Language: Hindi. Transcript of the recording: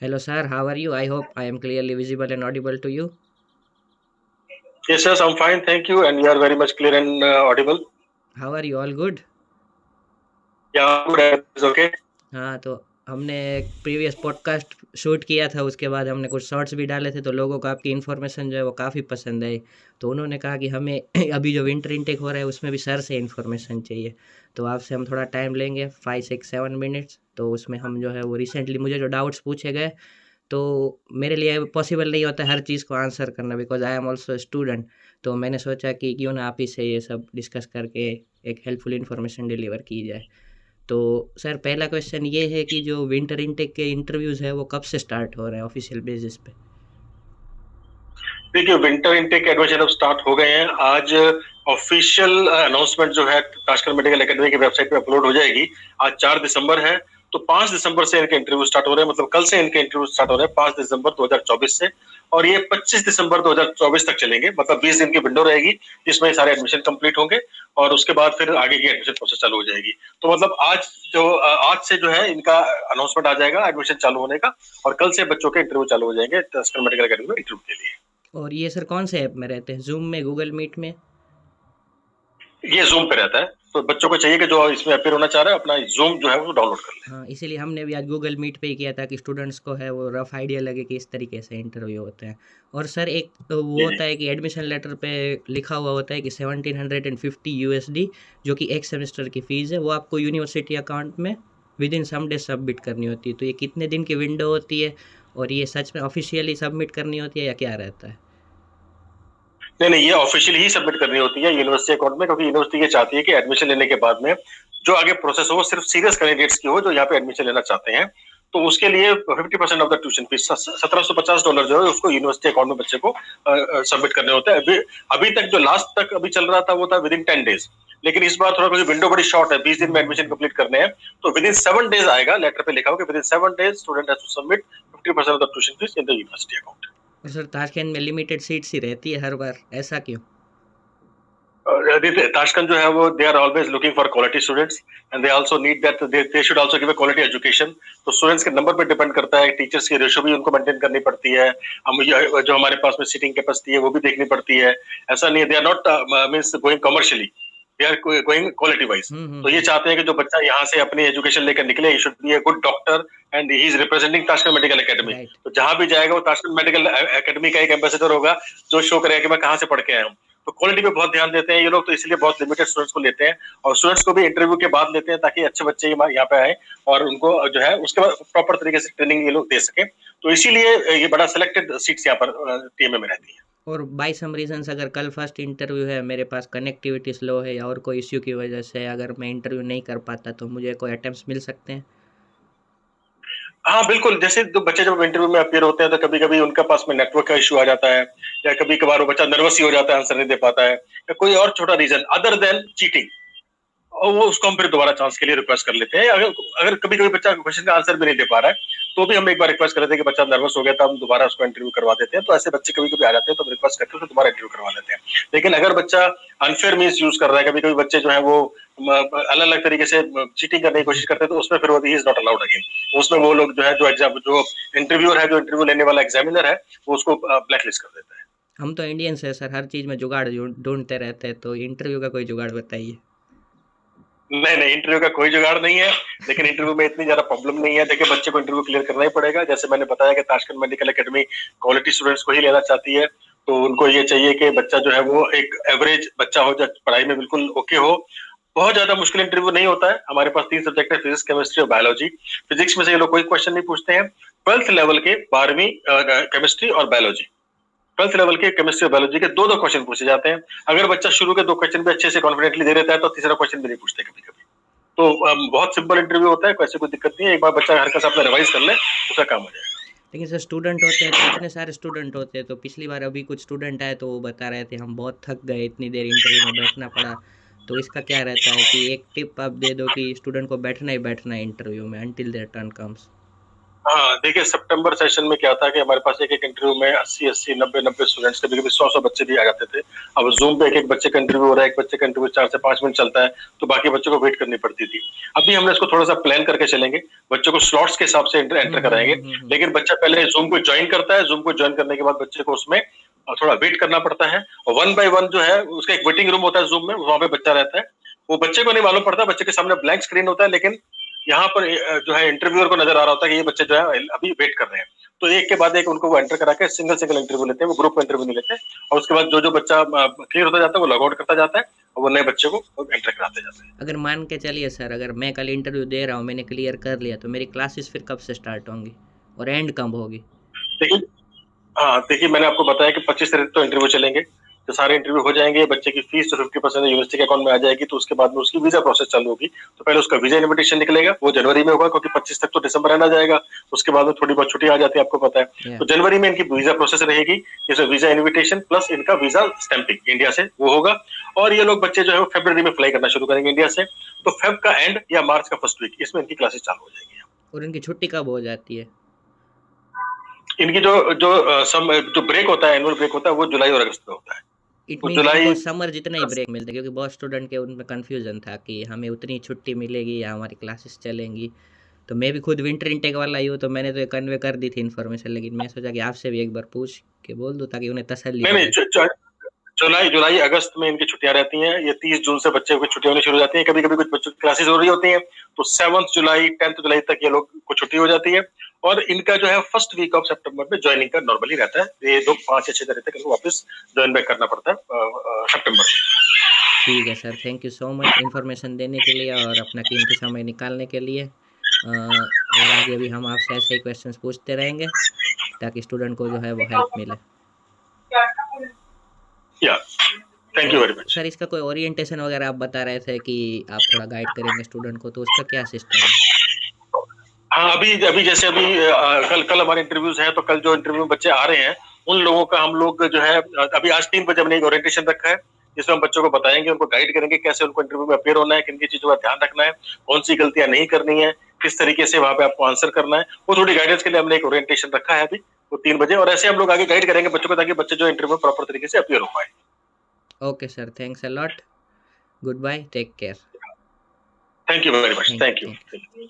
Hello, sir. How are you? I hope I am clearly visible and audible to you. Yes, yes, I'm fine, thank you, and you are very much clear and audible. How are you? All good? Yeah, good, it's okay. हाँ, तो हमने एक प्रीवियस पॉडकास्ट शूट किया था, उसके बाद हमने कुछ शॉर्ट्स भी डाले थे, तो लोगों को आपकी इन्फॉर्मेशन जो है वो काफ़ी पसंद आई। तो उन्होंने कहा कि हमें अभी जो विंटर इनटेक हो रहा है उसमें भी सर से इन्फॉर्मेशन चाहिए। तो आपसे हम थोड़ा टाइम लेंगे, 5 6 7 मिनट्स। तो उसमें हम जो है वो रिसेंटली मुझे जो डाउट्स पूछे गए, तो मेरे लिए पॉसिबल नहीं होता हर चीज़ को आंसर करना, because I am also student. तो मैंने सोचा कि क्यों ना आप ही से ये सब डिस्कस करके एक हेल्पफुल इन्फॉर्मेशन डिलीवर की जाए। तो सर, पहला क्वेश्चन ये है कि जो विंटर इनटेक के इंटरव्यूज़ है वो कब से स्टार्ट हो रहे हैं ऑफिशियल बेसिस पे? देखिए, विंटर इनटेक एडमिशन अब स्टार्ट हो गए हैं। आज ऑफिशियल अनाउंसमेंट जो है ताशकंद मेडिकल एकेडमी की वेबसाइट पे अपलोड हो जाएगी। आज 4 दिसंबर है, तो 5 दिसंबर से इनके इंटरव्यू स्टार्ट हो रहे हैं, मतलब कल से इनके इंटरव्यू स्टार्ट हो रहे हैं 5 दिसंबर 2024 से। और ये 25 दिसंबर 2024 तक चलेंगे, मतलब 20 दिन की विंडो रहेगी जिसमें ये सारे एडमिशन कंप्लीट होंगे और उसके बाद फिर आगे की एडमिशन प्रोसेस चालू हो जाएगी। तो मतलब आज से जो है इनका अनाउंसमेंट आ जाएगा एडमिशन चालू होने का, और कल से बच्चों के इंटरव्यू चालू हो जाएंगे ताशकंद मेडिकल एकेडमी में इंटरव्यू के लिए। और ये सर कौन से ऐप में रहते हैं? जूम में, गूगल मीट में? ये जूम पे रहता है, तो बच्चों को चाहिए कि जो इसमें अपेयर होना चाह रहा है अपना जूम जो है वो डाउनलोड कर ले। हाँ, इसीलिए हमने भी आज गूगल मीट पे ही किया था कि स्टूडेंट्स को है वो रफ आइडिया लगे कि इस तरीके से इंटरव्यू होते हैं। और सर, एक तो वो जी जी। होता है कि एडमिशन लेटर पे लिखा हुआ होता है कि 1750 USD, जो कि एक सेमेस्टर की फ़ीस है, वो आपको यूनिवर्सिटी अकाउंट में within some day submit करनी होती है। तो ये कितने दिन की विंडो होती है, और ये सच में ऑफिशियली सबमिट करनी होती है या क्या रहता है? नहीं नहीं, ये ऑफिशियल ही सबमिट करनी होती है यूनिवर्सिटी अकाउंट में, क्योंकि यूनिवर्सिटी ये चाहती है कि एडमिशन लेने के बाद में जो आगे प्रोसेस हो वो सिर्फ सीरियस कैंडिडेट्स की हो जो यहाँ पे एडमिशन लेना चाहते हैं। तो उसके लिए 50% ऑफ द ट्यूशन फीस $1750 जो है उसको यूनिवर्सिटी अकाउंट में बच्चे को सबमिट करने होते हैं। अभी तक जो लास्ट तक अभी चल रहा था वो था विद इन 10 डेज, लेकिन इस बार थोड़ा विंडो बड़ी शॉर्ट है, 20 दिन में एडमिशन कंप्लीट करने हैं। तो विद इन 7 डेज आएगा, लेटर पे लिखा होगा within 7 days student has to submit 50% of the tuition fees in the university account. और सर, ताशकंद में लिमिटेड सीट्स ही रहती है हर बार, ऐसा क्यों? Tashkent जो है वो they are always looking for quality students and they also need that they should also give a quality education। तो स्टूडेंट्स के नंबर पे डिपेंड करता है, टीचर्स की रेशो भी उनको मेंटेन करनी पड़ती है, हम जो हमारे पास में सीटिंग कैपेसिटी है वो भी देखनी पड़ती है। ऐसा नहीं है, they are not means going commercially, they are going quality wise. तो ये हम्म। चाहते हैं कि जो बच्चा यहाँ से अपनी एजुकेशन लेकर निकले, he should be a good doctor and he is representing Tashkent medical academy. Right. तो जहां भी जाएगा वो ताशकंद मेडिकल एकेडमी का एक एम्बेसडर होगा जो शो करेगा कि मैं कहाँ से पढ़ के आया हूँ। तो क्वालिटी पे बहुत ध्यान देते हैं ये लोग, तो इसलिए बहुत लिमिटेड स्टूडेंट्स को लेते हैं, और स्टूडेंट्स को भी इंटरव्यू के बाद लेते हैं ताकि अच्छे बच्चे यहाँ पे आए और उनको जो है उसके बाद प्रॉपर तरीके से ट्रेनिंग ये लोग दे सके। तो इसीलिए ये बड़ा सिलेक्टेड सीट्स यहाँ पर टीएमए में रहती है। और बाई सम रीजंस अगर कल फर्स्ट इंटरव्यू है, मेरे पास कनेक्टिविटी स्लो है या और कोई इश्यू की वजह से अगर मैं इंटरव्यू नहीं कर पाता, तो मुझे कोई अटेम्प्ट्स मिल सकते हैं? हाँ बिल्कुल, जैसे जो बच्चे जब इंटरव्यू में अपियर होते हैं तो कभी कभी उनके पास में नेटवर्क का इशू आ जाता है, या कभी कभार वो बच्चा नर्वस ही हो जाता है, आंसर नहीं दे पाता है, या कोई और छोटा रीजन अदर देन चीटिंग, और वो उसको हम फिर दोबारा चांस के लिए रिक्वेस्ट कर लेते हैं। अगर अगर कभी कभी बच्चा क्वेश्चन का आंसर भी नहीं दे पा रहा है तो भी हम एक बार रिक्वेस्ट कर लेते हैं कि बच्चा नर्वस हो गया था, हम दोबारा उसको इंटरव्यू करवा देते हैं। तो ऐसे बच्चे कभी कभी आ जाते हैं तो हम रिक्वेस्ट करके उसको दोबारा इंटरव्यू करवा लेते हैं। लेकिन अगर बच्चा अनफेयर मीन्स यूज कर रहा है, कभी कभी बच्चे जो है वो अलग अलग तरीके से चीटिंग करने की कोशिश करते हैं, तो उसमें फिर वो इज नॉट अलाउड अगेन। उसमें वो लोग जो है जो एग्जाम जो इंटरव्यूअर है, जो इंटरव्यू लेने वाला एग्जामिनर है, वो उसको ब्लैकलिस्ट कर देता है। हम तो इंडियंस है सर, हर चीज़ में जुगाड़ ढूंढते रहते हैं, तो इंटरव्यू का कोई जुगाड़ बताइए। नहीं नहीं, इंटरव्यू का कोई जुगाड़ नहीं है, लेकिन इंटरव्यू में इतनी ज्यादा प्रॉब्लम नहीं है। देखिए, बच्चे को इंटरव्यू क्लियर करना ही पड़ेगा। जैसे मैंने बताया कि Tashkent medical academy quality students को ही लेना चाहती है, तो उनको ये चाहिए कि बच्चा जो है वो एक एवरेज बच्चा हो, जो पढ़ाई में बिल्कुल ओके हो। बहुत ज्यादा मुश्किल इंटरव्यू नहीं होता है। हमारे पास 3 सब्जेक्ट है, फिजिक्स, केमिस्ट्री और बायोलॉजी। फिजिक्स में से ये लोग कोई क्वेश्चन नहीं पूछते हैं। 12th लेवल के 12वीं केमिस्ट्री और बायोलॉजी, 12th लेवल के केमिस्ट्री और बायोलॉजी के दो दो क्वेश्चन पूछे जाते हैं। अगर बच्चा शुरू के 2 क्वेश्चन भी अच्छे से कॉन्फिडेंटली दे देता है तो तीसरा क्वेश्चन भी नहीं पूछते कभी कभी। तो बहुत सिंपल इंटरव्यू होता है, ऐसे कोई दिक्कत नहीं है। एक बार बच्चा हल्का सा अपना रिवाइज कर ले, उसका काम हो जाएगा। लेकिन सर, स्टूडेंट होते हैं तो इतने सारे स्टूडेंट होते हैं, तो पिछली बार अभी कुछ स्टूडेंट आए तो वो बता रहे थे हम बहुत थक गए, इतनी देर इंटरव्यू में बैठना पड़ा। तो इसका क्या रहता है कि एक टिप आप दे दो कि स्टूडेंट को बैठना ही बैठना है इंटरव्यू में, अनटिल देयर टर्न कम्स? हाँ, देखिए सितंबर सेशन में क्या था कि हमारे पास एक-एक इंटरव्यू में 80-80, 90-90 स्टूडेंट्स, कभी-कभी 100-100 बच्चे भी आ जाते थे। अब ज़ूम पे एक-एक बच्चे का इंटरव्यू हो रहा है, एक बच्चे का इंटरव्यू 4 से 5 मिनट चलता है, तो बाकी बच्चों को वेट करनी पड़ती थी। अभी हमने इसको थोड़ा-सा प्लान करके चलेंगे, बच्चों को स्लॉट्स के हिसाब से एंटर कराएँगे, लेकिन बच्चा पहले ज़ूम को जॉइन करता है, ज़ूम को जॉइन करने के बाद बच्चे को उसमें थोड़ा वेट करना पड़ता है और वन बाय वन जो है उसका एक वेटिंग रूम होता है ज़ूम में, वहाँ पे बच्चा रहता है। वो बच्चे को नहीं मालूम पड़ता, बच्चे के सामने ब्लैंक स्क्रीन होता है, लेकिन यहाँ पर जो है इंटरव्यूअर को नजर आ रहा होता है कि ये बच्चे जो है अभी वेट कर रहे हैं। तो एक के बाद एक उनको वो एंटर करा के सिंगल सिंगल इंटरव्यू लेते हैं, वो ग्रुप इंटरव्यू नहीं लेते। और उसके बाद जो जो बच्चा क्लियर होता जाता है वो लॉग आउट करता जाता है और वो नए बच्चे को एंटर कराते जाते हैं। अगर मान के चलिए सर, अगर मैं कल इंटरव्यू दे रहा हूँ, मैंने क्लियर कर लिया, तो मेरी क्लासेस फिर कब से स्टार्ट होंगी और एंड कब होगी? देखिए, हाँ, देखिए मैंने आपको बताया कि 25 तारीख तो इंटरव्यू चलेंगे, तो सारे इंटरव्यू हो जाएंगे, बच्चे की फीस तो 50% यूनिवर्सिटी के अकाउंट में आ जाएगी, तो उसके बाद में उसकी वीजा प्रोसेस चालू होगी। तो पहले उसका वीजा इन्विटेशन निकलेगा, वो जनवरी में होगा क्योंकि 25 तक तो दिसंबर रहना जाएगा। उसके बाद में थोड़ी बहुत छुट्टी आ जाती है, आपको पता है। या तो जनवरी में इनकी वीजा प्रोसेस रहेगी, जैसे वीजा इन्विटेशन प्लस इनका वीजा स्टैंपिंग इंडिया से वो होगा। और ये लोग बच्चे जो है वो फरवरी में फ्लाई करना शुरू करेंगे इंडिया से। तो फेब का एंड या मार्च का फर्स्ट वीक इसमें इनकी क्लासेस चालू हो जाएगी। और इनकी छुट्टी कब हो जाती है? इनकी जो जो सम जो ब्रेक होता है, एनुअल ब्रेक होता है, वो जुलाई और अगस्त में होता है। इट तो मीन्स इनको जुलाई समर जितना ही ब्रेक मिलता है, क्योंकि बहुत स्टूडेंट के उनमें कन्फ्यूजन था कि हमें उतनी छुट्टी मिलेगी या हमारी क्लासेस चलेंगी। तो मैं भी खुद विंटर इनटेक वाला ही हूँ, तो मैंने तो ये कन्वे कर दी थी इन्फॉर्मेशन, लेकिन मैं सोचा कि आपसे भी एक बार पूछ के बोल दूँ ताकि उन्हें तसल्ली नहीं हो नहीं जाए। जुलाई जुलाई अगस्त में इनकी छुट्टियां रहती हैं। ये 30 जून से बच्चों की छुट्टियां होनी शुरू हो जाती हैं। कभी कभी कुछ बच्चों की क्लासेस हो रही होती हैं, तो 7 जुलाई 10 जुलाई तक ये लोग को छुट्टी हो जाती है। और इनका जो है फर्स्ट वीक ऑफ सितंबर में ज्वाइनिंग का नॉर्मली रहता है। ये 5 या 6 तारीख तक इनको वापस ज्वाइन बैक करना पड़ता है सितंबर से। ठीक है sir, thank you so much information देने के लिए और अपना कीमती समय निकालने के लिए। और आगे भी हम आपसे ऐसे ही क्वेश्चंस पूछते रहेंगे ताकि स्टूडेंट को जो है वो हेल्प मिले। या थैंक यू और वेरी मच। सर, इसका कोई ओरिएंटेशन वगैरह आप बता रहे थे कि आप थोड़ा गाइड करेंगे स्टूडेंट को, तो उसका क्या सिस्टम है? हाँ, अभी अभी जैसे अभी कल कल हमारे इंटरव्यूज हैं, तो कल जो इंटरव्यू बच्चे आ रहे हैं उन लोगों का हम लोग जो है अभी आज 3 बजे हमने एक ओरिएंटेशन रखा है, जिसमें हम बच्चों को बताएंगे, उनको गाइड करेंगे कैसे उनको इंटरव्यू में अपेयर होना है, किन की चीजों का ध्यान रखना है, कौन सी गलतियां नहीं करनी है, किस तरीके से वहां पे आपको आंसर करना है। वो थोड़ी गाइडेंस के लिए हमने एक ओरिएंटेशन रखा है अभी, वो 3 बजे, और ऐसे हम लोग आगे गाइड करेंगे बच्चों को ताकि बच्चे जो इंटरव्यू में प्रॉपर तरीके से अपेयर हो पाए। Okay sir, thanks a lot, good bye, take care. Thank you very much. Thank you, thank thank you. You.